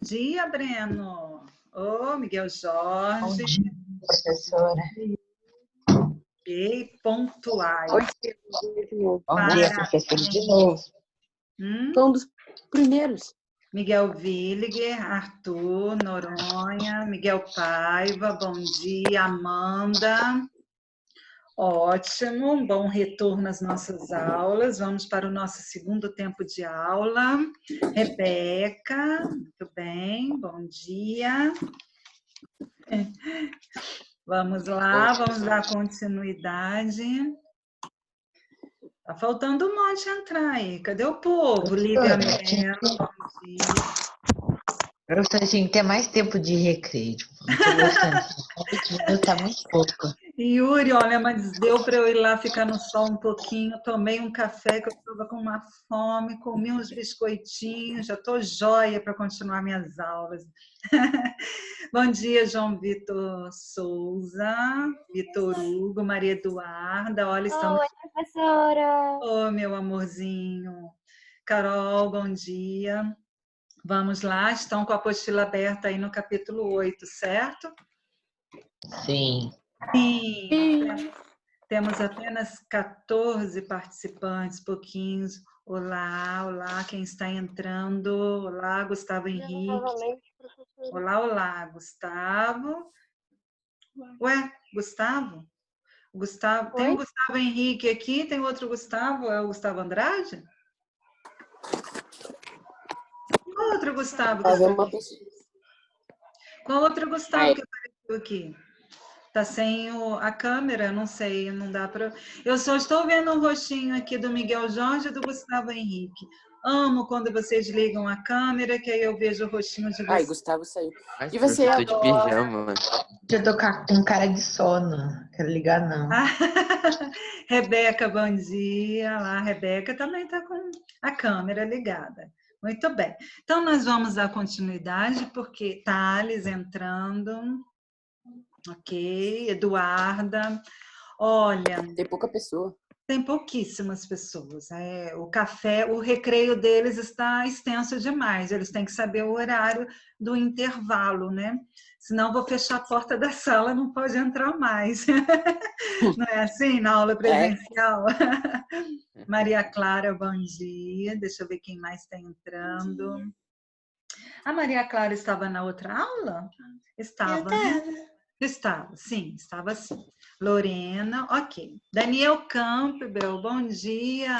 dia, Breno. Ô, Miguel Bom Jorge. dia, professora. E pontuais. Bom dia de novo. Bom dia, professora, de novo. Foi um dos primeiros. Miguel Villiger, Arthur Noronha, Miguel Paiva, bom dia, Amanda. Ótimo, um bom retorno às nossas aulas. Vamos para o nosso segundo tempo de aula. Rebeca, muito bem, bom dia. Vamos lá, vamos dar continuidade. Tá faltando um monte entrar aí. Cadê o povo? Lívia Mello, bom dia. Professora, tinha que ter mais tempo de recreio. Não tô gostando. 20 minutos tá muito pouco. Yuri, olha, mas deu para eu ir lá ficar no sol um pouquinho. Tomei um café que eu estava com uma fome, comi uns biscoitinhos, já estou joia para continuar minhas aulas. Bom dia, João Vitor Souza, Vitor Hugo, Maria Eduarda. Olha, estamos... Oi, professora! Ô, meu amorzinho. Carol, bom dia. Vamos lá, estão com a apostila aberta aí no capítulo 8, certo? Sim. Sim. Temos apenas 14 participantes, pouquinhos. Olá, olá, quem está entrando? Olá, Gustavo Henrique. Novamente, professora. Olá, olá, Gustavo. Ué, Gustavo? Gustavo, tem Oi? um Gustavo Henrique aqui, tem outro Gustavo, é o Gustavo Andrade? Qual outro Gustavo que está aqui? Qual outro Gustavo que apareceu aqui? Tá sem a câmera, não sei, não dá para... Eu só estou vendo o rostinho aqui do Miguel Jorge e do Gustavo Henrique. Amo quando vocês ligam a câmera, que aí eu vejo o rostinho de vocês. Ai, Gustavo saiu. Mas, E você eu tô de pijama. Eu tô com cara de sono. Quero ligar, não. Rebeca, bom dia. Lá, Rebeca também está com a câmera ligada. Muito bem. Então, nós vamos dar continuidade, porque Thales entrando. Ok, Eduarda. Olha, Tem pouca pessoa. tem pouquíssimas pessoas. O café, o recreio deles está extenso demais. Eles têm que saber o horário do intervalo, né? Senão vou fechar a porta da sala, não pode entrar mais. Não é assim na aula presencial? Maria Clara, bom dia. Deixa eu ver quem mais está entrando. A Maria Clara estava na outra aula? Estava, né? Estava, sim, estava sim. Lorena, ok. Daniel Campbell, bom dia.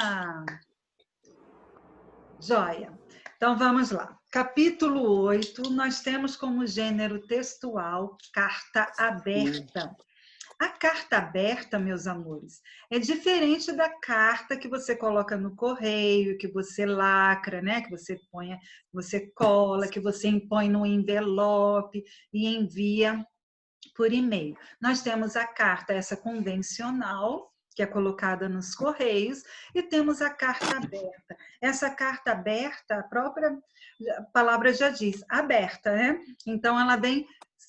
Joia. Então, vamos lá. Capítulo 8, nós temos como gênero textual carta aberta. A carta aberta, meus amores, é diferente da carta que você coloca no correio, que você lacra, né? Que você põe, você cola, que você impõe no envelope e envia por e-mail. Nós temos a carta, essa convencional, que é colocada nos correios, e temos a carta aberta. Essa carta aberta, a própria palavra já diz, aberta, né? Então, ela vem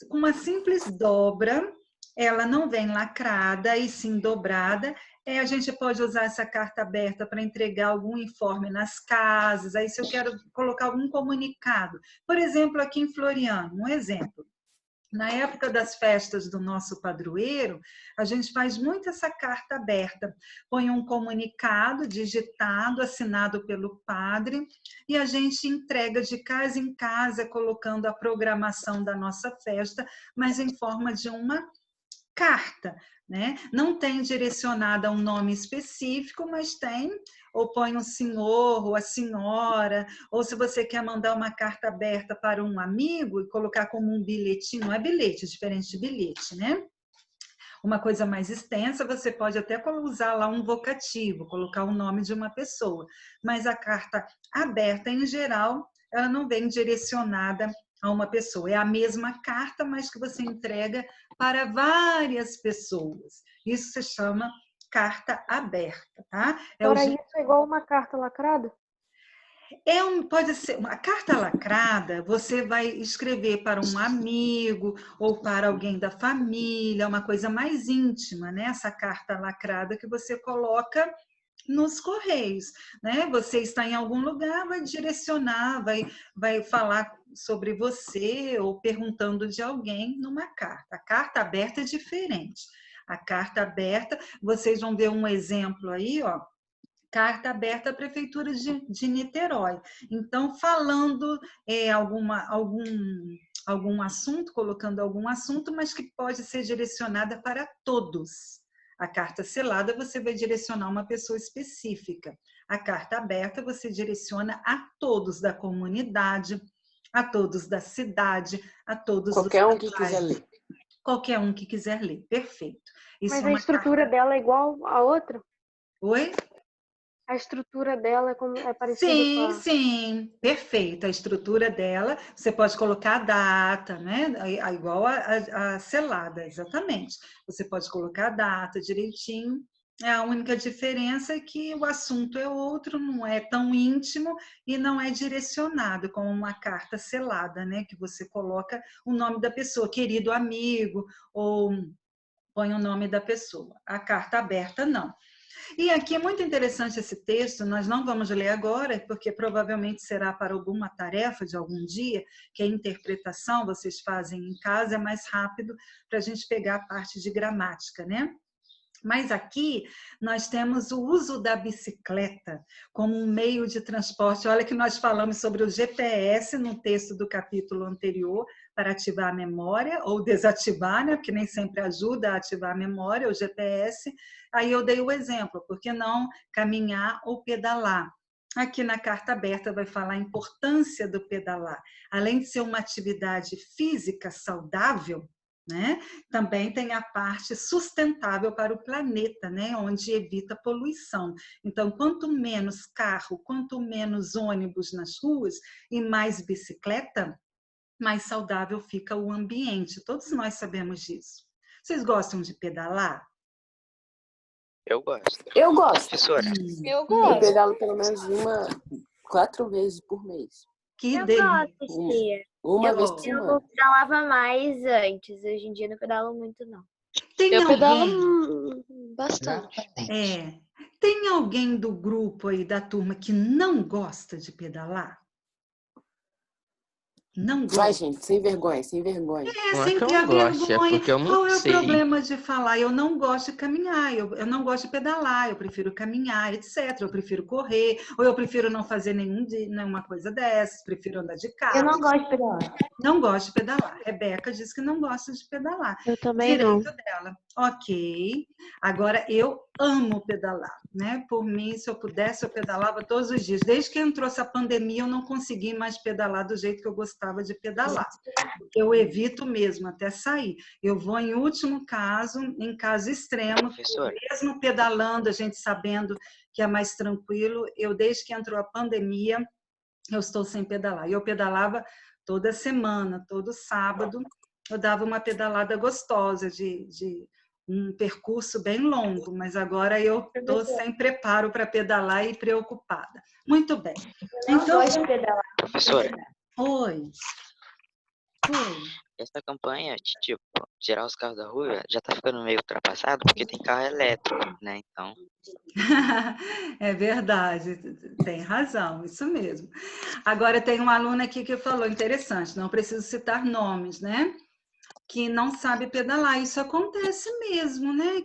com uma simples dobra, ela não vem lacrada e sim dobrada. A gente pode usar essa carta aberta para entregar algum informe nas casas, aí se eu quero colocar algum comunicado. Por exemplo, aqui em Floriano, um exemplo. Na época das festas do nosso padroeiro, a gente faz muito essa carta aberta. Põe um comunicado digitado, assinado pelo padre, e a gente entrega de casa em casa, colocando a programação da nossa festa, mas em forma de uma carta, né? Não tem direcionada a um nome específico, mas tem, ou põe um senhor ou a senhora, ou se você quer mandar uma carta aberta para um amigo e colocar como um bilhetinho, não é bilhete, é diferente de bilhete, né? Uma coisa mais extensa, você pode até usar lá um vocativo, colocar o nome de uma pessoa, mas a carta aberta, em geral, ela não vem direcionada a uma pessoa. É a mesma carta, mas que você entrega para várias pessoas. Isso se chama carta aberta, tá? Agora isso é igual uma carta lacrada? Pode ser uma carta lacrada, você vai escrever para um amigo ou para alguém da família, uma coisa mais íntima, né? Essa carta lacrada que você coloca nos correios, né? Você está em algum lugar, vai direcionar, vai falar sobre você ou perguntando de alguém numa carta. A carta aberta é diferente. A carta aberta, vocês vão ver um exemplo aí, ó. Carta aberta à Prefeitura de Niterói. Então, falando algum assunto, colocando algum assunto, mas que pode ser direcionada para todos. A carta selada, você vai direcionar uma pessoa específica. A carta aberta, você direciona a todos da comunidade, a todos da cidade, a todos Qualquer dos um que quiser ler. Qualquer um que quiser ler, perfeito. Isso Mas é a uma estrutura carta... dela é igual a outra? Oi? A estrutura dela é parecida com Sim, a... sim, perfeito. A estrutura dela, você pode colocar a data, né? Igual a selada, exatamente. Você pode colocar a data direitinho. A única diferença é que o assunto é outro, não é tão íntimo e não é direcionado como uma carta selada, né? Que você coloca o nome da pessoa, querido amigo, ou põe o nome da pessoa. A carta aberta, não. E aqui é muito interessante esse texto, nós não vamos ler agora, porque provavelmente será para alguma tarefa de algum dia, que a interpretação vocês fazem em casa, é mais rápido para a gente pegar a parte de gramática, né? Mas aqui nós temos o uso da bicicleta como um meio de transporte. Olha que nós falamos sobre o GPS no texto do capítulo anterior, para ativar a memória ou desativar, né? Porque nem sempre ajuda a ativar a memória, o GPS. Aí eu dei o exemplo, por que não caminhar ou pedalar? Aqui na carta aberta vai falar a importância do pedalar. Além de ser uma atividade física saudável, né? Também tem a parte sustentável para o planeta, né? Onde evita poluição. Então, quanto menos carro, quanto menos ônibus nas ruas e mais bicicleta, mais saudável fica o ambiente. Todos nós sabemos disso. Vocês gostam de pedalar? Eu gosto. Eu gosto. Professora, Eu Eu gosto. pedalo pelo menos 4 vezes por mês. Que Eu delícia! gosto, tia. Uma vez por Eu semana. pedalava mais antes. Hoje em dia não pedalo muito, não. Tem Eu pedalo alguém, bastante. Exatamente. tem alguém do grupo aí, da turma, que não gosta de pedalar? Não Vai, gosta? gente, sem vergonha, sem vergonha. não é que Sempre eu a não goste, é vergonha. porque eu não Qual é o sei. problema de falar? Eu não gosto de caminhar, eu não gosto de pedalar, eu prefiro caminhar, etc. Eu prefiro correr, ou eu prefiro não fazer nenhuma coisa dessas, prefiro andar de Eu carro. não gosto de pedalar. Não gosto de pedalar. Rebeca diz que não gosta de pedalar. Eu também não. Direito dela. Ok. Agora, eu amo pedalar, né? Por mim, se eu pudesse, eu pedalava todos os dias. Desde que entrou essa pandemia, eu não consegui mais pedalar do jeito que eu gostava de pedalar. Eu evito mesmo até sair. Eu vou em último caso, em caso extremo, Professora, mesmo pedalando, a gente sabendo que é mais tranquilo. Eu, desde que entrou a pandemia, eu estou sem pedalar. E eu pedalava toda semana, todo sábado, eu dava uma pedalada gostosa de um percurso bem longo, mas agora eu estou sem preparo para pedalar e preocupada. Muito bem. Então, gosto de pedalar. professora, oi. essa campanha de, tipo, tirar os carros da rua já tá ficando meio ultrapassado porque tem carro elétrico, né? Então, É verdade, tem razão, isso mesmo. Agora tem uma aluna aqui que falou, interessante, não preciso citar nomes, né? Que não sabe pedalar. Isso acontece mesmo, né?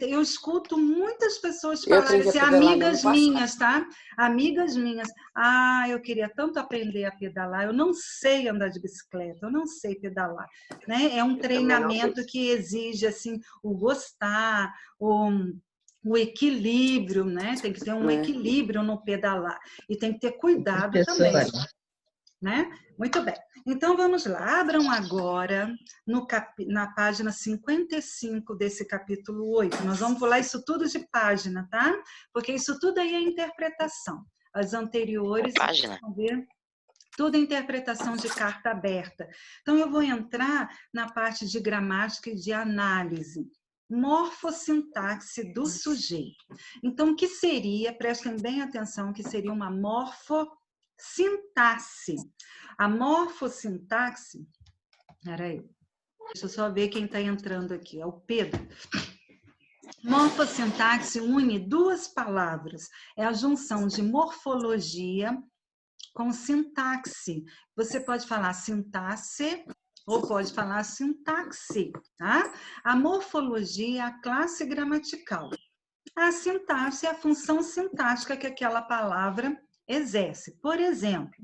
Eu escuto muitas pessoas Eu falarem aprendi a assim, pedalar no amigas ano minhas, tá? Amigas minhas. Ah, eu queria tanto aprender a pedalar. Eu não sei andar de bicicleta, eu não sei pedalar, né? É um Eu também não treinamento sei. que exige assim o gostar, o equilíbrio, né? Tem que ter um equilíbrio no pedalar e tem que ter cuidado também, Professora, né? Muito bem. Então, vamos lá. Abram agora na página 55 desse capítulo 8. Nós vamos pular isso tudo de página, tá? Porque isso tudo aí é interpretação. As anteriores, página? vamos ver, tudo é interpretação de carta aberta. Então, eu vou entrar na parte de gramática e de análise. Morfossintaxe do sujeito. Então, o que seria, prestem bem atenção, que seria uma morfossintaxe. A morfossintaxe, peraí, deixa eu só ver quem está entrando aqui, é o Pedro. Morfossintaxe une duas palavras, é a junção de morfologia com sintaxe. Você pode falar sintaxe ou pode falar sintaxe, tá? A morfologia é a classe gramatical. A sintaxe é a função sintática que aquela palavra exerce. Por exemplo,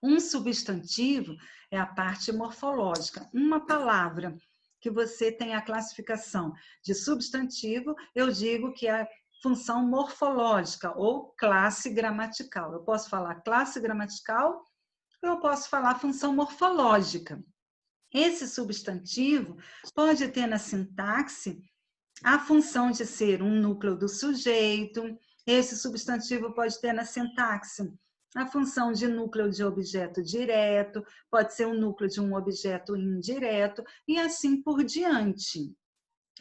um substantivo é a parte morfológica. Uma palavra que você tem a classificação de substantivo, eu digo que é a função morfológica ou classe gramatical. Eu posso falar classe gramatical, eu posso falar função morfológica. Esse substantivo pode ter na sintaxe a função de ser um núcleo do sujeito. Esse substantivo pode ter na sintaxe a função de núcleo de objeto direto, pode ser um núcleo de um objeto indireto, e assim por diante.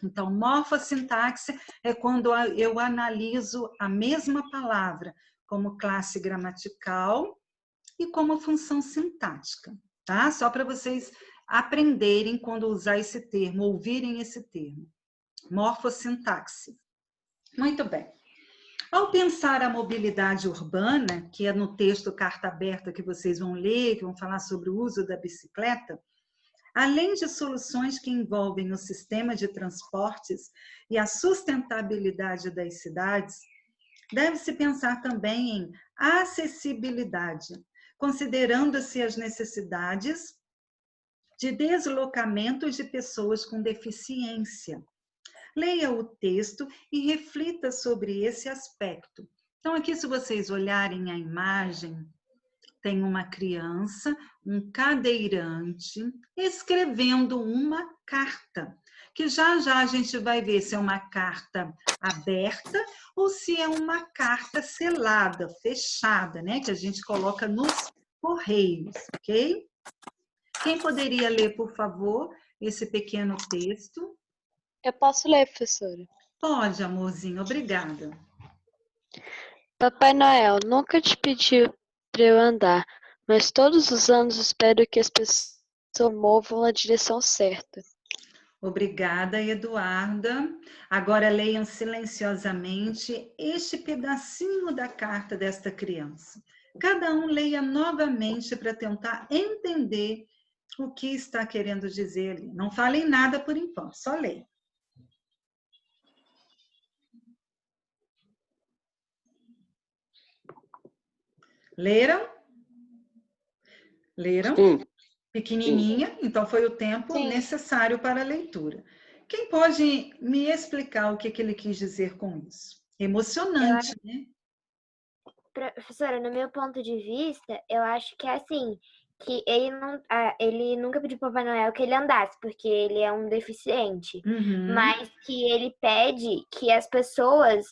Então, morfossintaxe é quando eu analiso a mesma palavra como classe gramatical e como função sintática, tá? Só para vocês aprenderem quando usar esse termo, ouvirem esse termo. Morfossintaxe. Muito bem. Ao pensar a mobilidade urbana, que é no texto Carta Aberta que vocês vão ler, que vão falar sobre o uso da bicicleta, além de soluções que envolvem o sistema de transportes e a sustentabilidade das cidades, deve-se pensar também em acessibilidade, considerando-se as necessidades de deslocamento de pessoas com deficiência. Leia o texto e reflita sobre esse aspecto. Então, aqui, se vocês olharem a imagem, tem uma criança, um cadeirante, escrevendo uma carta, que já já a gente vai ver se é uma carta aberta ou se é uma carta selada, fechada, né? Que a gente coloca nos correios, ok? Quem poderia ler, por favor, esse pequeno texto? Eu posso ler, professora. Pode, amorzinho, obrigada. Papai Noel, nunca te pedi para eu andar, mas todos os anos espero que as pessoas movam na direção certa. Obrigada, Eduarda. Agora leiam silenciosamente este pedacinho da carta desta criança. Cada um leia novamente para tentar entender o que está querendo dizer ali. Não falem nada por enquanto, só leiam. Leram? Leram? Sim. Pequenininha, então foi o tempo necessário para a leitura. Quem pode me explicar o que ele quis dizer com isso? Emocionante, né? Professora, no meu ponto de vista, eu acho que é assim, que ele nunca pediu para Papai Noel que ele andasse, porque ele é um deficiente. Uhum. Mas que ele pede que as pessoas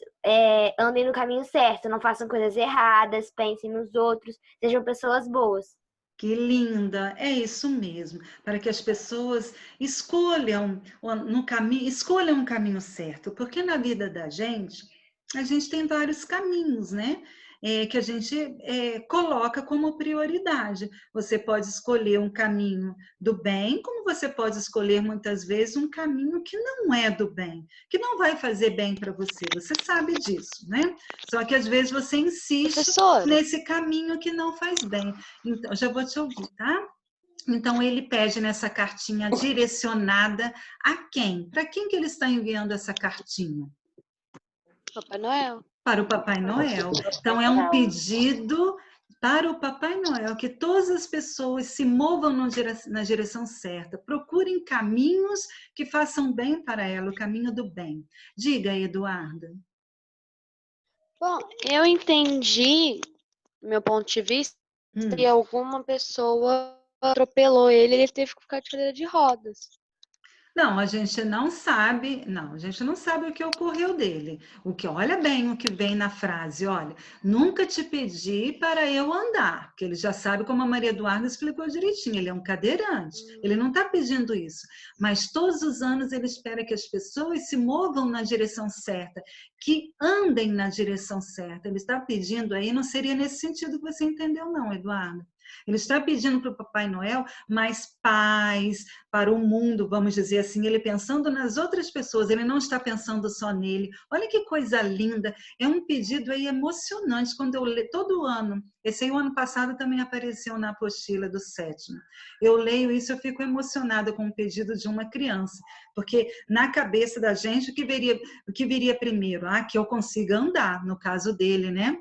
andem no caminho certo, não façam coisas erradas, pensem nos outros, sejam pessoas boas. Que linda, é isso mesmo, para que as pessoas escolham um caminho certo, porque na vida da gente, a gente tem vários caminhos, né? Que a gente coloca como prioridade. Você pode escolher um caminho do bem, como você pode escolher muitas vezes um caminho que não é do bem, que não vai fazer bem para você. Você sabe disso, né? Só que às vezes você insiste Professora, nesse caminho que não faz bem. Então, já vou te ouvir, tá? Então, ele pede nessa cartinha direcionada a quem? Para quem que ele está enviando essa cartinha? Papai Noel. Para o Papai Noel. Então, é um pedido para o Papai Noel que todas as pessoas se movam na direção certa, procurem caminhos que façam bem para ela, o caminho do bem. Diga, Eduarda. Bom, eu entendi, do meu ponto de vista, que alguma pessoa atropelou ele teve que ficar de cadeira de rodas. Não, a gente não sabe o que ocorreu dele. Olha bem o que vem na frase, olha, nunca te pedi para eu andar, porque ele já sabe como a Maria Eduarda explicou direitinho, ele é um cadeirante, ele não está pedindo isso, mas todos os anos ele espera que as pessoas se movam na direção certa, que andem na direção certa. Ele está pedindo aí, não seria nesse sentido que você entendeu não, Eduardo. Ele está pedindo para o Papai Noel mais paz para o mundo, vamos dizer assim, ele pensando nas outras pessoas, ele não está pensando só nele. Olha que coisa linda, é um pedido aí emocionante, quando eu leio todo ano, esse aí o ano passado também apareceu na apostila do 7º. Eu leio isso, eu fico emocionada com o pedido de uma criança, porque na cabeça da gente, o que viria primeiro? Ah, que eu consiga andar, no caso dele, né?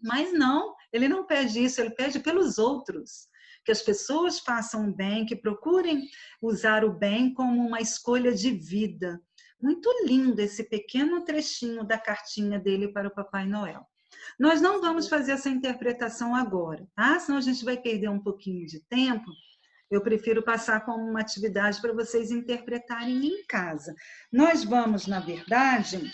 Mas não, ele não pede isso, ele pede pelos outros. Que as pessoas façam o bem, que procurem usar o bem como uma escolha de vida. Muito lindo esse pequeno trechinho da cartinha dele para o Papai Noel. Nós não vamos fazer essa interpretação agora, tá? Senão a gente vai perder um pouquinho de tempo. Eu prefiro passar como uma atividade para vocês interpretarem em casa. Nós vamos, na verdade...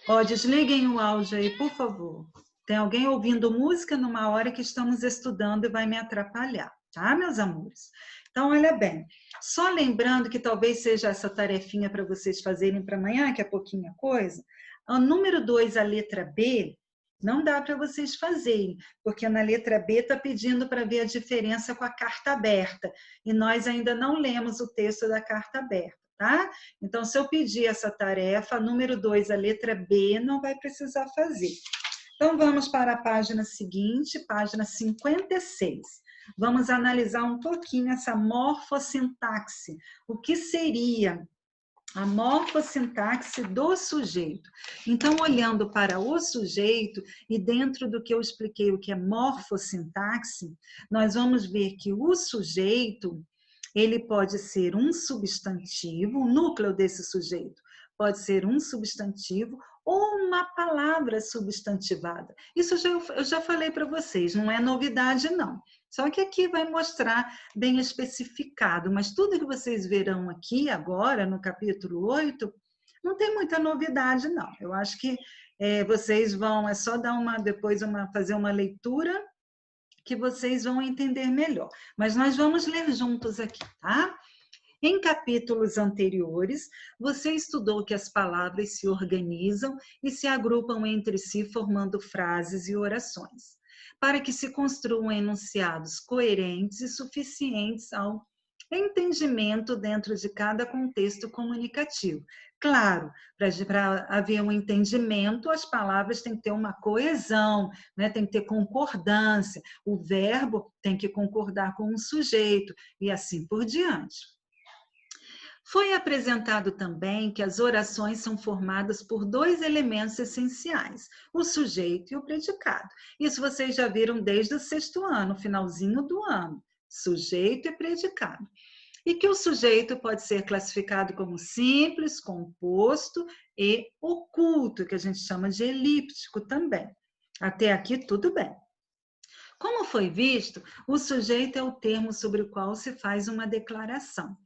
Ó, desliguem o áudio aí, por favor. Tem alguém ouvindo música numa hora que estamos estudando e vai me atrapalhar, tá, meus amores? Então, olha bem, só lembrando que talvez seja essa tarefinha para vocês fazerem para amanhã, que é pouquinha coisa. O número 2, a letra B, não dá para vocês fazerem, porque na letra B está pedindo para ver a diferença com a carta aberta, e nós ainda não lemos o texto da carta aberta. Tá? Então, se eu pedir essa tarefa, número 2, a letra B, não vai precisar fazer. Então, vamos para a página seguinte, página 56. Vamos analisar um pouquinho essa morfossintaxe. O que seria a morfossintaxe do sujeito? Então, olhando para o sujeito, e dentro do que eu expliquei o que é morfossintaxe, nós vamos ver que o sujeito... ele pode ser um substantivo, o núcleo desse sujeito pode ser um substantivo ou uma palavra substantivada. Isso eu já falei para vocês, não é novidade não. Só que aqui vai mostrar bem especificado, mas tudo que vocês verão aqui agora, no capítulo 8, não tem muita novidade não. Eu acho que vocês vão, é só dar fazer uma leitura, que vocês vão entender melhor. Mas nós vamos ler juntos aqui, tá? Em capítulos anteriores, você estudou que as palavras se organizam e se agrupam entre si, formando frases e orações, para que se construam enunciados coerentes e suficientes ao entendimento dentro de cada contexto comunicativo. Claro, para haver um entendimento, as palavras têm que ter uma coesão, né? Tem que ter concordância, o verbo tem que concordar com o sujeito, e assim por diante. Foi apresentado também que as orações são formadas por 2 elementos essenciais, o sujeito e o predicado. Isso vocês já viram desde o 6º ano, finalzinho do ano. Sujeito e predicado. E que o sujeito pode ser classificado como simples, composto e oculto, que a gente chama de elíptico também. Até aqui tudo bem. Como foi visto, o sujeito é o termo sobre o qual se faz uma declaração.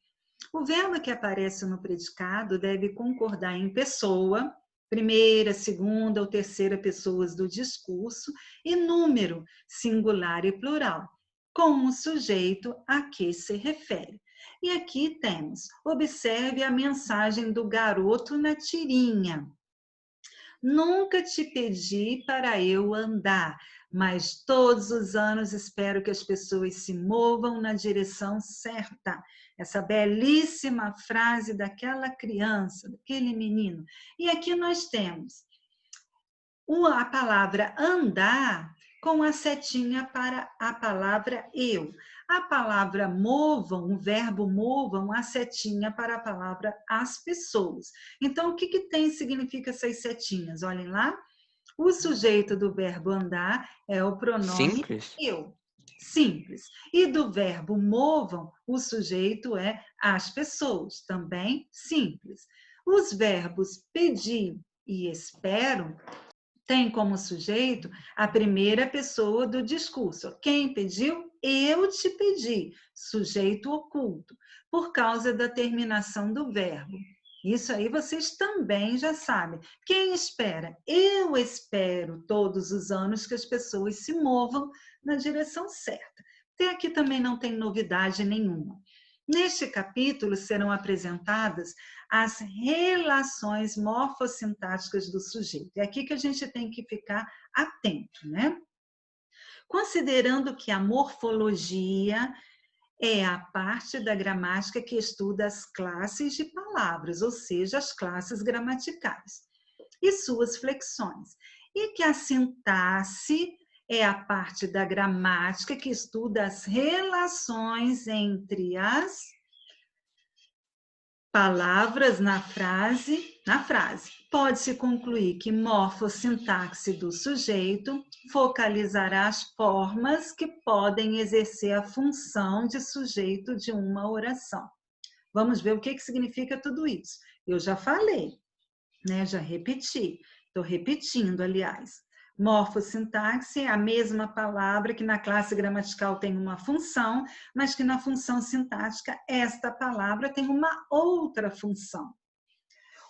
O verbo que aparece no predicado deve concordar em pessoa, primeira, segunda ou terceira pessoas do discurso, e número, singular e plural, com o sujeito a que se refere. E aqui temos, observe a mensagem do garoto na tirinha. Nunca te pedi para eu andar, mas todos os anos espero que as pessoas se movam na direção certa. Essa belíssima frase daquela criança, daquele menino. E aqui nós temos a palavra andar com a setinha para a palavra eu. A palavra movam, o verbo movam, a setinha para a palavra as pessoas. Então, o que significa essas setinhas? Olhem lá. O sujeito do verbo andar é o pronome Simples. eu. Simples. E do verbo movam, o sujeito é as pessoas, também simples. Os verbos pedir e espero tem como sujeito a primeira pessoa do discurso. Quem pediu? Eu te pedi. Sujeito oculto, por causa da terminação do verbo. Isso aí vocês também já sabem. Quem espera? Eu espero todos os anos que as pessoas se movam na direção certa. Até aqui também não tem novidade nenhuma. Neste capítulo serão apresentadas as relações morfossintáticas do sujeito. É aqui que a gente tem que ficar atento, né? considerando que a morfologia é a parte da gramática que estuda as classes de palavras, ou seja, as classes gramaticais e suas flexões. E que a sintaxe é a parte da gramática que estuda as relações entre as palavras na frase. Pode-se concluir que morfossintaxe do sujeito focalizará as formas que podem exercer a função de sujeito de uma oração. Vamos ver o que significa tudo isso. Eu já falei, né? Já repeti. Estou repetindo, aliás. Morfossintaxe é a mesma palavra que na classe gramatical tem uma função, mas que na função sintática esta palavra tem uma outra função.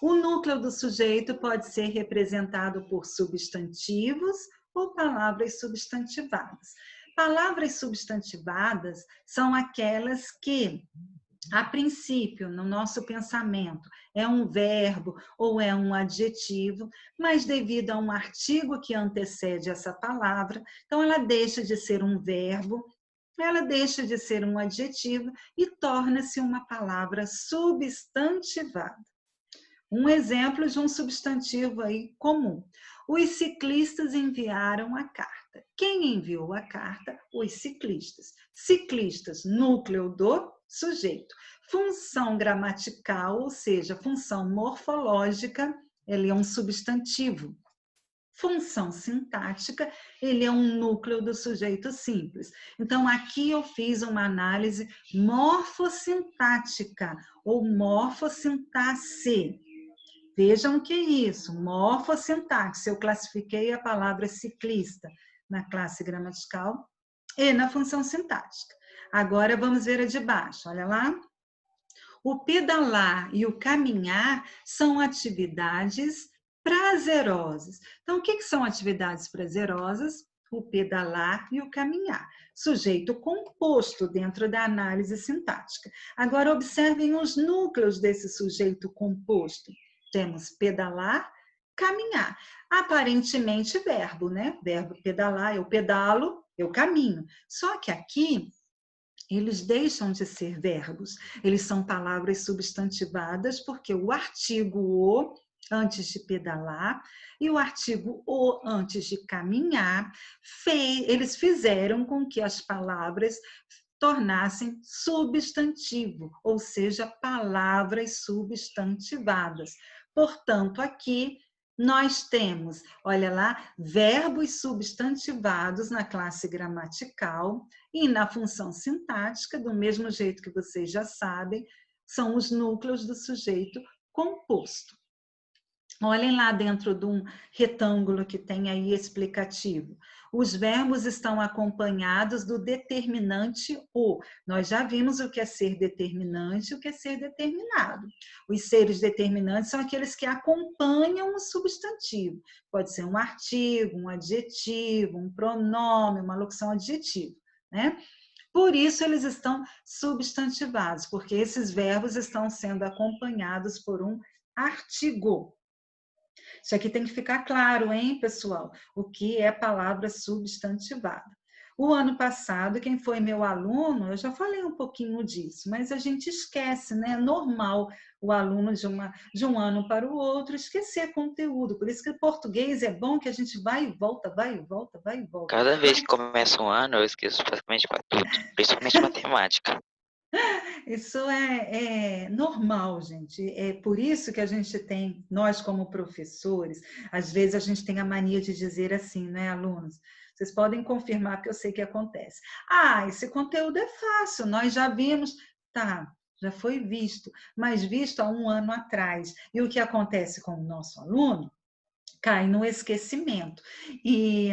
O núcleo do sujeito pode ser representado por substantivos ou palavras substantivadas. Palavras substantivadas são aquelas que, a princípio, no nosso pensamento, é um verbo ou é um adjetivo, mas devido a um artigo que antecede essa palavra, então ela deixa de ser um verbo, ela deixa de ser um adjetivo e torna-se uma palavra substantivada. Um exemplo de um substantivo aí comum. Os ciclistas enviaram a carta. Quem enviou a carta? Os ciclistas. Ciclistas, núcleo do sujeito. Função gramatical, ou seja, função morfológica, ele é um substantivo. Função sintática, ele é um núcleo do sujeito simples. Então, aqui eu fiz uma análise morfossintática ou morfossintaxe. Vejam o que é isso, morfossintaxe. Eu classifiquei a palavra ciclista na classe gramatical e na função sintática. Agora vamos ver a de baixo, olha lá. O pedalar e o caminhar são atividades prazerosas. Então, o que são atividades prazerosas? O pedalar e o caminhar. Sujeito composto dentro da análise sintática. Agora, observem os núcleos desse sujeito composto. Temos pedalar, caminhar. Aparentemente verbo, né? Verbo pedalar, eu pedalo, eu caminho. Só que aqui, eles deixam de ser verbos. Eles são palavras substantivadas porque o artigo o antes de pedalar e o artigo o antes de caminhar, eles fizeram com que as palavras tornassem substantivo, ou seja, palavras substantivadas. Portanto, aqui nós temos, olha lá, verbos substantivados na classe gramatical e na função sintática, do mesmo jeito que vocês já sabem, são os núcleos do sujeito composto. Olhem lá dentro de um retângulo que tem aí explicativo. Os verbos estão acompanhados do determinante o. Nós já vimos o que é ser determinante e o que é ser determinado. Os seres determinantes são aqueles que acompanham o substantivo. Pode ser um artigo, um adjetivo, um pronome, uma locução adjetiva, né? Por isso eles estão substantivados, porque esses verbos estão sendo acompanhados por um artigo. Isso aqui tem que ficar claro, hein, pessoal? O que é palavra substantivada. O ano passado, quem foi meu aluno, eu já falei um pouquinho disso, mas a gente esquece, né? É normal o aluno de um ano para o outro esquecer conteúdo. Por isso que o português é bom que a gente vai e volta, vai e volta, vai e volta. Cada vez que começa um ano, eu esqueço praticamente tudo, principalmente matemática. Isso é normal, gente. É por isso que a gente tem, nós como professores, às vezes a gente tem a mania de dizer assim, né, alunos? Vocês podem confirmar, porque eu sei que acontece. Ah, esse conteúdo é fácil, nós já vimos. Tá, já foi visto, mas visto há um ano atrás. E o que acontece com o nosso aluno? Cai no esquecimento. E,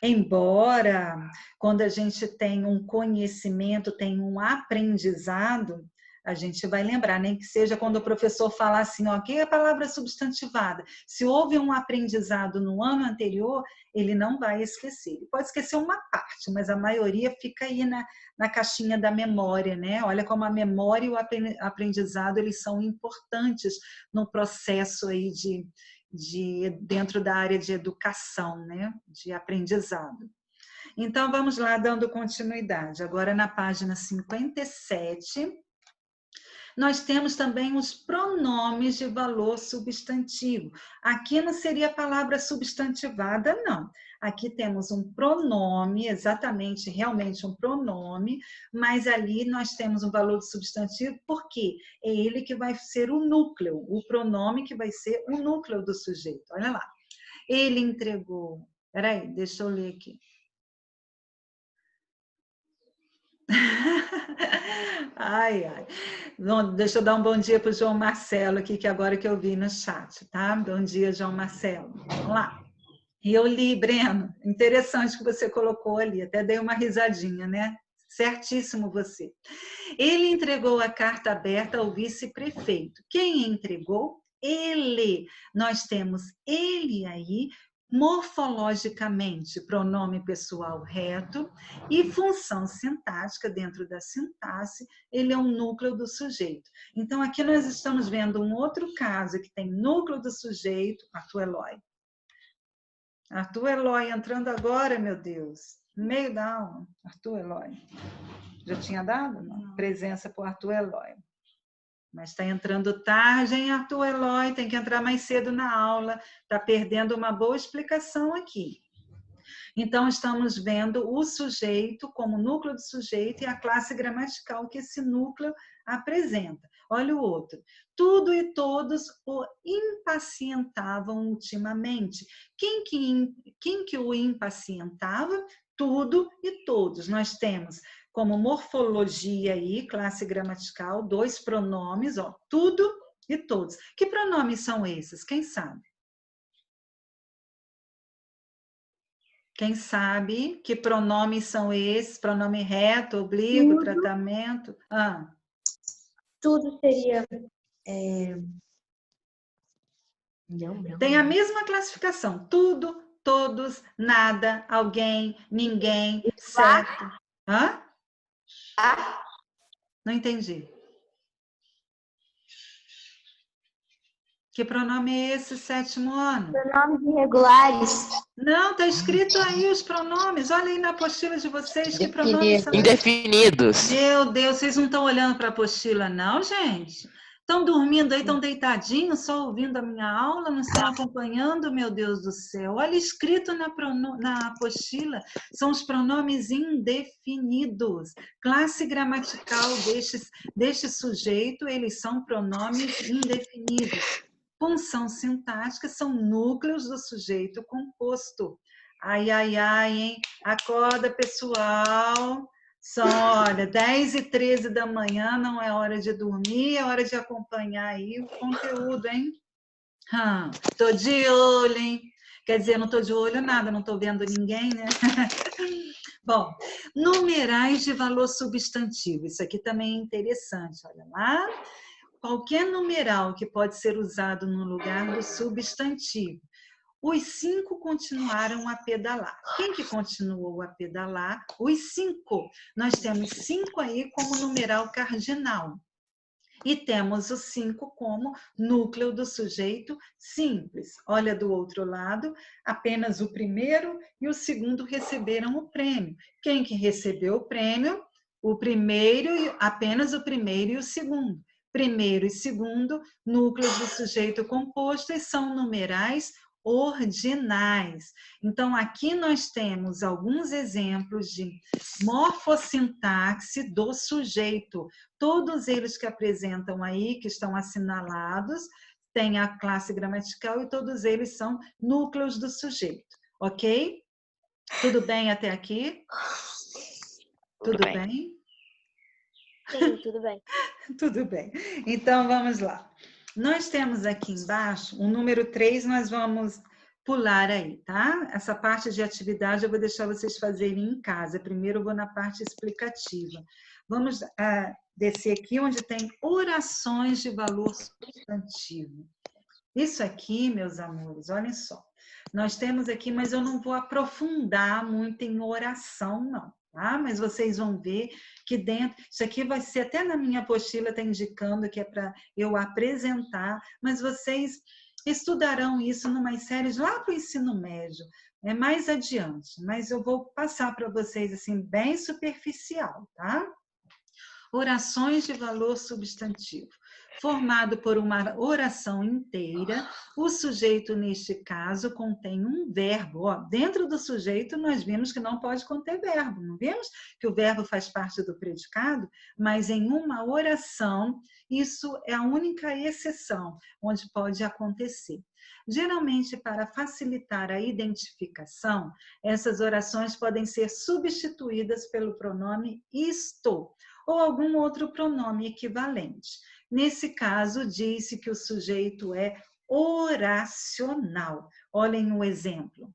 embora, quando a gente tem um conhecimento, tem um aprendizado, a gente vai lembrar, nem que seja quando o professor fala assim, ó, que é a palavra substantivada. Se houve um aprendizado no ano anterior, ele não vai esquecer. Ele pode esquecer uma parte, mas a maioria fica aí na caixinha da memória, né? Olha como a memória e o aprendizado, eles são importantes no processo aí dentro da área de educação, né? De aprendizado. Então, vamos lá, dando continuidade. Agora, na página 57, nós temos também os pronomes de valor substantivo. Aqui não seria a palavra substantivada, não. Aqui temos um pronome, exatamente, realmente um pronome, mas ali nós temos um valor de substantivo, porque é ele que vai ser o núcleo, o pronome que vai ser o núcleo do sujeito. Olha lá. Ele entregou... Peraí, deixa eu ler aqui. Ai, ai. Bom, deixa eu dar um bom dia para o João Marcelo aqui, que agora que eu vi no chat, tá? Bom dia, João Marcelo. Vamos lá. E eu li, Breno, interessante que você colocou ali, até dei uma risadinha, né? Certíssimo você. Ele entregou a carta aberta ao vice-prefeito. Quem entregou? Ele. Nós temos ele aí, morfologicamente, pronome pessoal reto, e função sintática, dentro da sintaxe, ele é um núcleo do sujeito. Então, aqui nós estamos vendo um outro caso que tem núcleo do sujeito, Arthur Eloy. Arthur Eloy entrando agora, meu Deus, no meio da aula. Arthur Eloy. Já tinha dado? Não. Presença para o Arthur Eloy. Mas está entrando tarde, hein, Arthur Eloy? Tem que entrar mais cedo na aula. Está perdendo uma boa explicação aqui. Então, estamos vendo o sujeito como núcleo do sujeito e a classe gramatical que esse núcleo apresenta. Olha o outro. Tudo e todos o impacientavam ultimamente. Quem que o impacientava? Tudo e todos. Nós temos como morfologia aí, classe gramatical, dois pronomes, ó, tudo e todos. Que pronomes são esses? Quem sabe? Quem sabe que pronomes são esses? Pronome reto, oblíquo, tratamento? Ah. Tudo seria... Tem a mesma classificação. Tudo, todos, nada, alguém, ninguém, certo. Hã? Não entendi. Que pronome é esse, sétimo ano? Pronomes irregulares. Não, está escrito aí os pronomes. Olha aí na apostila de vocês que pronomes são. Indefinidos. Meu Deus, vocês não estão olhando para a apostila, não, gente? Estão dormindo aí, estão deitadinhos, só ouvindo a minha aula, não estão acompanhando, meu Deus do céu. Olha, escrito na apostila, são os pronomes indefinidos. Classe gramatical deste sujeito, eles são pronomes indefinidos. Função sintática são núcleos do sujeito composto. Ai, ai, ai, hein? Acorda, pessoal. São, olha, 10h13 da manhã, não é hora de dormir, é hora de acompanhar aí o conteúdo, hein? Tô de olho, hein? Quer dizer, não tô de olho nada, não tô vendo ninguém, né? Bom, numerais de valor substantivo. Isso aqui também é interessante, olha lá. Qualquer numeral que pode ser usado no lugar do substantivo. Os 5 continuaram a pedalar. Quem que continuou a pedalar? Os 5. Nós temos 5 aí como numeral cardinal. E temos o 5 como núcleo do sujeito simples. Olha do outro lado, apenas o primeiro e o segundo receberam o prêmio. Quem que recebeu o prêmio? O primeiro, apenas o primeiro e o segundo. Primeiro e segundo, núcleos do sujeito composto e são numerais ordinais. Então, aqui nós temos alguns exemplos de morfossintaxe do sujeito. Todos eles que apresentam aí, que estão assinalados, têm a classe gramatical e todos eles são núcleos do sujeito. Ok? Tudo bem até aqui? Tudo bem? Sim, tudo bem. Tudo bem. Então, vamos lá. Nós temos aqui embaixo, o número 3, nós vamos pular aí, tá? Essa parte de atividade eu vou deixar vocês fazerem em casa. Primeiro eu vou na parte explicativa. Vamos descer aqui onde tem orações de valor substantivo. Isso aqui, meus amores, olhem só. Nós temos aqui, mas eu não vou aprofundar muito em oração, não. Tá? Mas vocês vão ver que dentro... Isso aqui vai ser, até na minha apostila está indicando que é para eu apresentar, mas vocês estudarão isso numas séries lá para o ensino médio. É mais adiante, mas eu vou passar para vocês assim bem superficial, tá? Orações de valor substantivo. Formado por uma oração inteira, o sujeito, neste caso, contém um verbo. Ó, dentro do sujeito, nós vimos que não pode conter verbo, não vimos? Que o verbo faz parte do predicado, mas em uma oração, isso é a única exceção onde pode acontecer. Geralmente, para facilitar a identificação, essas orações podem ser substituídas pelo pronome estou, ou algum outro pronome equivalente. Nesse caso, diz-se que o sujeito é oracional. Olhem o exemplo.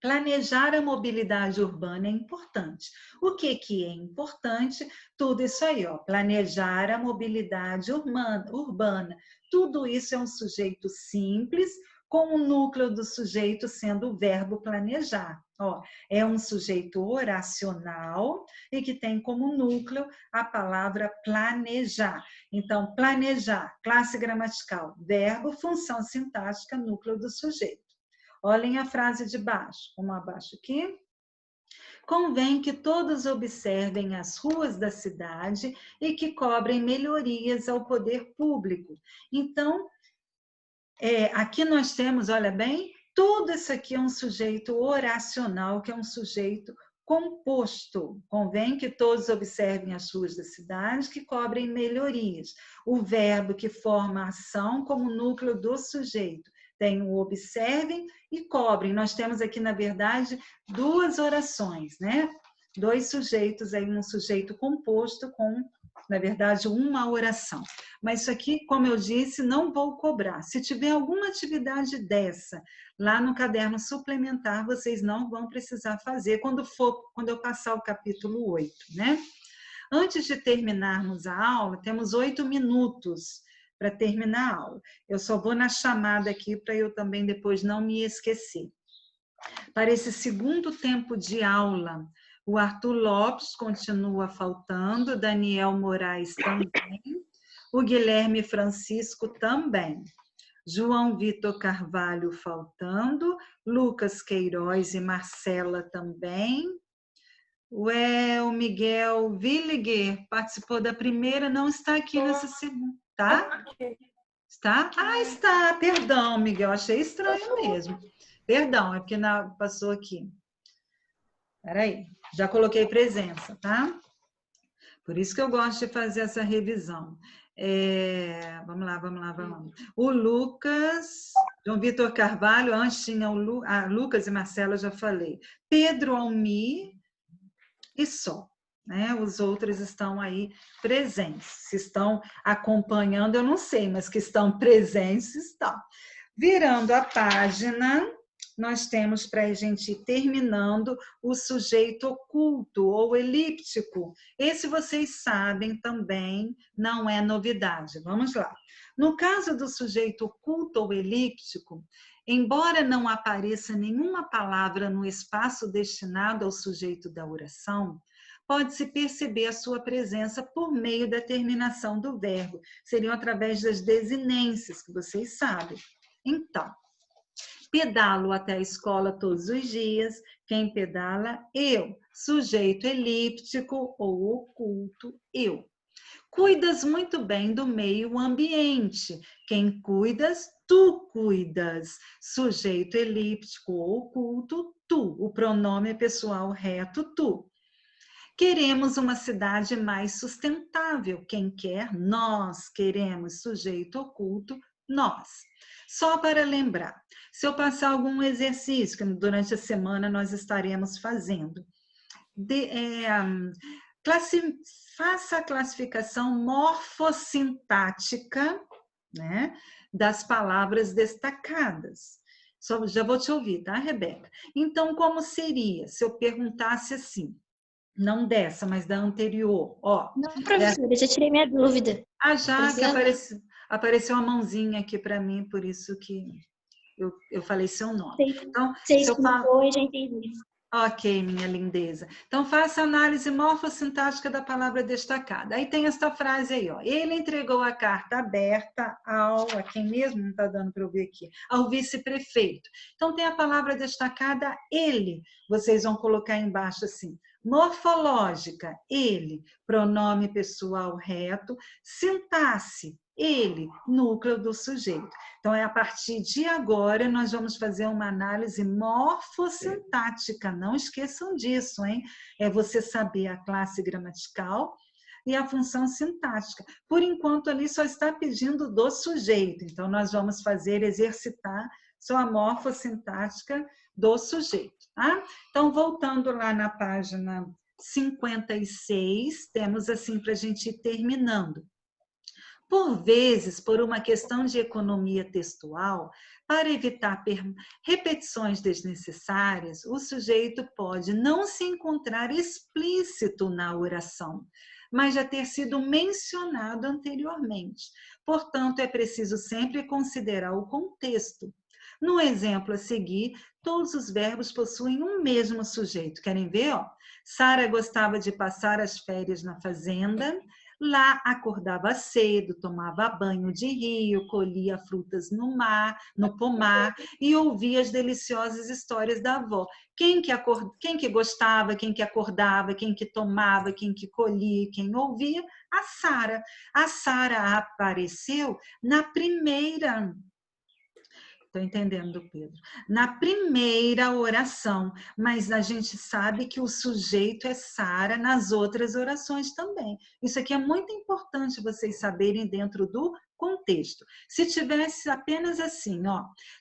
Planejar a mobilidade urbana é importante. O que é importante? Tudo isso aí, ó. Planejar a mobilidade urbana. Tudo isso é um sujeito simples, com o núcleo do sujeito sendo o verbo planejar. Ó, é um sujeito oracional e que tem como núcleo a palavra planejar. Então, planejar, classe gramatical, verbo, função sintática, núcleo do sujeito. Olhem a frase de baixo, como abaixo aqui. Convém que todos observem as ruas da cidade e que cobrem melhorias ao poder público. Então, aqui nós temos, olha bem, tudo isso aqui é um sujeito oracional, que é um sujeito composto. Convém que todos observem as ruas da cidade, que cobrem melhorias. O verbo que forma a ação como núcleo do sujeito. Tem o observem e cobrem. Nós temos aqui, na verdade, duas orações, né? Dois sujeitos aí, um sujeito composto com, na verdade, uma oração. Mas isso aqui, como eu disse, não vou cobrar. Se tiver alguma atividade dessa lá no caderno suplementar, vocês não vão precisar fazer quando eu passar o capítulo 8, né? Antes de terminarmos a aula, temos 8 minutos para terminar a aula. Eu só vou na chamada aqui para eu também depois não me esquecer. Para esse segundo tempo de aula, o Arthur Lopes continua faltando, Daniel Moraes também, o Guilherme Francisco também, João Vitor Carvalho faltando, Lucas Queiroz e Marcela também. O Miguel Villiger participou da primeira, não está aqui nessa segunda, tá? Está? Ah, está, perdão, Miguel, achei estranho mesmo. Perdão, é porque passou aqui. Espera aí, já coloquei presença, tá? Por isso que eu gosto de fazer essa revisão. Vamos lá. O Lucas, João Vitor Carvalho, antes tinha o Lucas e Marcela, já falei. Pedro Almir e só, né? Os outros estão aí presentes. Se estão acompanhando, eu não sei, mas que estão presentes, estão. Virando a página, nós temos para a gente ir terminando o sujeito oculto ou elíptico. Esse vocês sabem também, não é novidade. Vamos lá. No caso do sujeito oculto ou elíptico, embora não apareça nenhuma palavra no espaço destinado ao sujeito da oração, pode-se perceber a sua presença por meio da terminação do verbo. Seriam através das desinências, que vocês sabem. Então, pedalo até a escola todos os dias. Quem pedala? Eu. Sujeito elíptico ou oculto, eu. Cuidas muito bem do meio ambiente. Quem cuidas? Tu cuidas. Sujeito elíptico ou oculto, tu. O pronome pessoal reto, tu. Queremos uma cidade mais sustentável. Quem quer? Nós queremos. Sujeito oculto, nós. Só para lembrar, se eu passar algum exercício que durante a semana nós estaremos fazendo, faça a classificação morfossintática, né, das palavras destacadas. Já vou te ouvir, tá, Rebeca? Então, como seria se eu perguntasse assim, não dessa, mas da anterior? Ó, não, professora, eu já tirei minha dúvida. Ah, já que apareceu uma mãozinha aqui para mim, por isso que eu falei seu nome. Então, você explicou e já entendi. Ok, minha lindeza. Então, faça a análise morfossintática da palavra destacada. Aí tem esta frase aí, ó. Ele entregou a carta aberta a quem mesmo, não está dando para eu ver aqui, ao vice-prefeito. Então, tem a palavra destacada, ele. Vocês vão colocar embaixo assim. Morfológica, ele. Pronome pessoal reto. Sintaxe, ele, núcleo do sujeito. Então, a partir de agora, nós vamos fazer uma análise morfossintática. Não esqueçam disso, hein? É você saber a classe gramatical e a função sintática. Por enquanto, ali só está pedindo do sujeito. Então, nós vamos exercitar só a morfossintática do sujeito, tá? Então, voltando lá na página 56, temos assim para a gente ir terminando. Por vezes, por uma questão de economia textual, para evitar repetições desnecessárias, o sujeito pode não se encontrar explícito na oração, mas já ter sido mencionado anteriormente. Portanto, é preciso sempre considerar o contexto. No exemplo a seguir, todos os verbos possuem um mesmo sujeito. Querem ver? Sara gostava de passar as férias na fazenda. Lá acordava cedo, tomava banho de rio, colhia frutas no pomar e ouvia as deliciosas histórias da avó. Quem que gostava, quem que acordava, quem que tomava, quem que colhia, quem ouvia? A Sara. A Sara apareceu na primeira... Estou entendendo, Pedro. Na primeira oração, mas a gente sabe que o sujeito é Sara nas outras orações também. Isso aqui é muito importante vocês saberem dentro do contexto. Se tivesse apenas assim,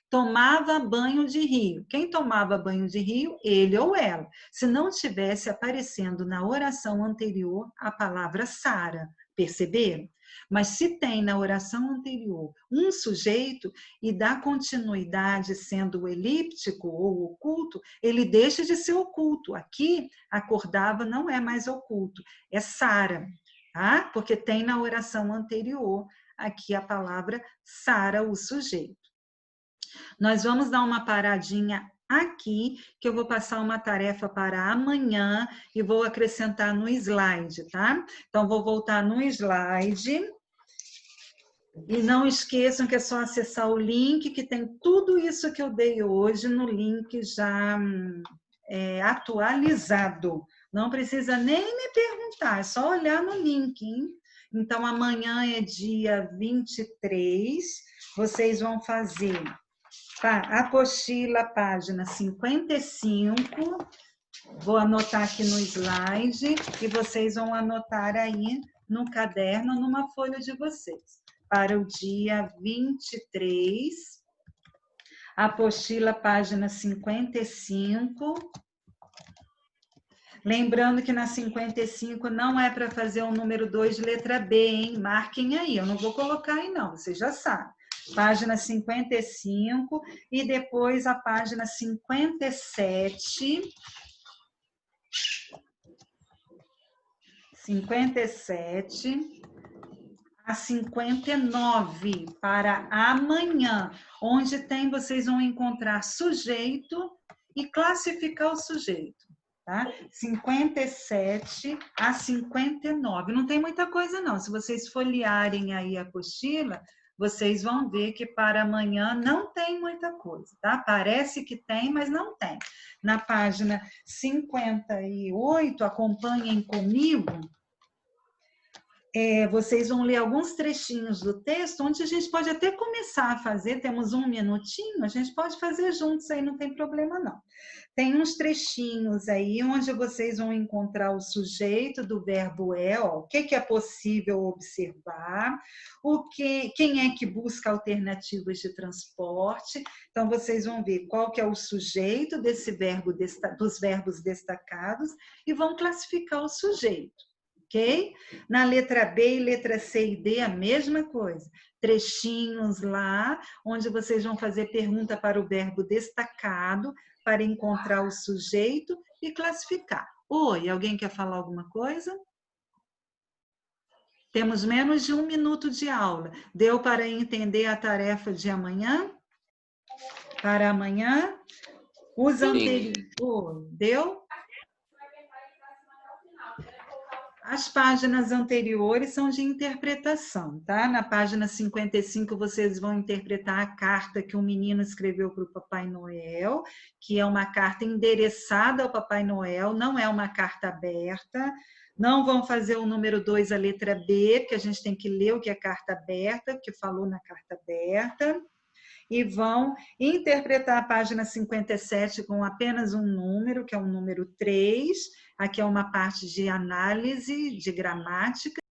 tomava banho de rio. Quem tomava banho de rio? Ele ou ela. Se não tivesse aparecendo na oração anterior a palavra Sara, perceberam? Mas se tem na oração anterior um sujeito e dá continuidade sendo elíptico ou oculto, ele deixa de ser oculto. Aqui, acordava não é mais oculto, é Sara, tá? Porque tem na oração anterior aqui a palavra Sara, o sujeito. Nós vamos dar uma paradinha aqui, que eu vou passar uma tarefa para amanhã e vou acrescentar no slide, tá? Então, vou voltar no slide. E não esqueçam que é só acessar o link, que tem tudo isso que eu dei hoje no link já atualizado. Não precisa nem me perguntar, é só olhar no link, hein? Então, amanhã é dia 23, vocês vão fazer apostila, página 55, vou anotar aqui no slide, e vocês vão anotar aí no caderno, numa folha de vocês. Para o dia 23, apostila, página 55. Lembrando que na 55 não é para fazer o número 2, letra B, hein? Marquem aí, eu não vou colocar aí não, vocês já sabem. Página 55 e depois a página 57. 57 a 59 para amanhã, onde vocês vão encontrar sujeito e classificar o sujeito. Tá? 57 a 59. Não tem muita coisa, não. Se vocês folhearem aí a apostila, vocês vão ver que para amanhã não tem muita coisa, tá? Parece que tem, mas não tem. Na página 58, acompanhem comigo, vocês vão ler alguns trechinhos do texto, onde a gente pode até começar a fazer, temos um minutinho, a gente pode fazer juntos aí, não tem problema não. Tem uns trechinhos aí, onde vocês vão encontrar o sujeito do verbo o que é possível observar, quem é que busca alternativas de transporte, então vocês vão ver qual que é o sujeito desse verbo, dos verbos destacados, e vão classificar o sujeito. Ok? Na letra B e letra C e D, a mesma coisa. Trechinhos lá, onde vocês vão fazer pergunta para o verbo destacado, para encontrar o sujeito e classificar. Oi, alguém quer falar alguma coisa? Temos menos de 1 minuto de aula. Deu para entender a tarefa de amanhã? Para amanhã? Os Sim. anteriores. Deu? As páginas anteriores são de interpretação, tá? Na página 55, vocês vão interpretar a carta que um menino escreveu para o Papai Noel, que é uma carta endereçada ao Papai Noel, não é uma carta aberta. Não vão fazer o número 2, a letra B, porque a gente tem que ler o que é carta aberta, porque falou na carta aberta. E vão interpretar a página 57 com apenas um número, que é o número 3. Aqui é uma parte de análise, de gramática.